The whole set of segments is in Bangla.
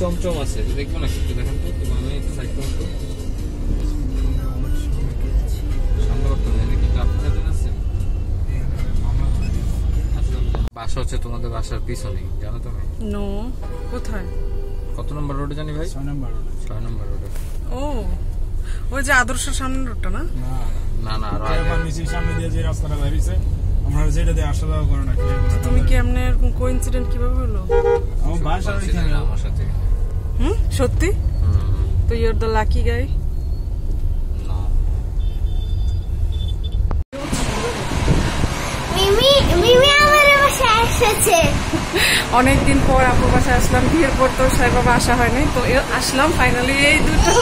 চমচম আছে, দেখবো না একটু দেখেন তো, আমি একটু সাইড করুন তো। সামনে করতে হবে নাকি আপনার আছে? বাসা হচ্ছে তোমাদের বাসার পিছনে, জানো তুমি? নো, কোথায়? কত নম্বর রোডে জানি ভাই? 6 নম্বর রোডে। 6 নম্বর রোডে। ও, ওই যে আদর্শ সামনের রোডটা না? না না, আর আগে নিচে সামনে দিয়ে যে রাস্তাটা বেরিয়েছে, আমরা যেটা দিয়ে আসা যাওয়া করে না। তুমি কি এমনি এরকম কোইন্সিডেন্ট কিভাবে হলো? আমার বাসা এখানে আমার সাথে। সত্যি? তো ইউ আর দ্য লাকি গাই। অনেকদিন পর আপুর বাসায় আসলাম, বিয়ের পর তো সাই বাবা আসা হয়নি, তো আসলাম ফাইনালি। এই দুটো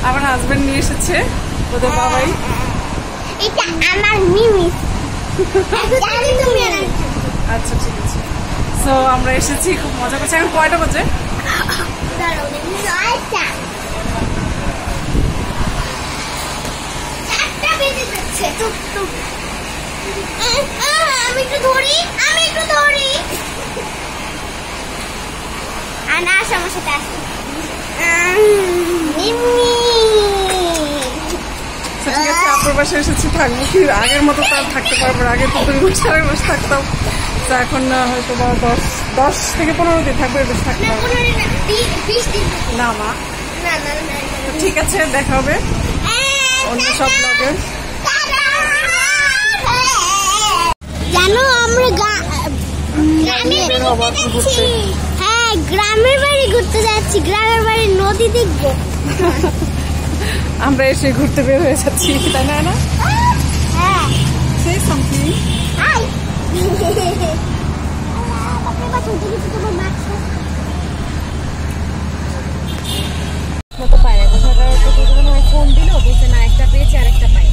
আমার হাজবেন্ড নিয়ে এসেছে, ওদের বাবাই। এটা আমার মিমি। আচ্ছা ঠিক আছে, সো আমরা এসেছি, খুব মজা করছি। এখন কয়টা বাজে? আমি একটু ধরি, আনা আস আমার সাথে আস। ঠিক আছে, আপুর বাসায় এসেছি, থাকবো কি আগের মতো তো আর থাকতে পারবো না। আগে তো 2 মাস 4 মাস থাকতাম, তো এখন না হয়তো বা 10 থেকে 15 দিন থাকবে, বেশ থাকতে পারবো না মা। ঠিক আছে, দেখা হবে অন্য সব ব্লগে। জানো আমরা হ্যাঁ গ্রামের বাড়ি ঘুরতে যাচ্ছি, গ্রামের বাড়ির নদী দেখবো। আমরা এসে ঘুরতে বের হয়ে যাচ্ছি, তাই না? হ্যাঁ, সেই সামথিং। ফোন দিল, বলছে না একটা পেয়েছে আর একটা পাই।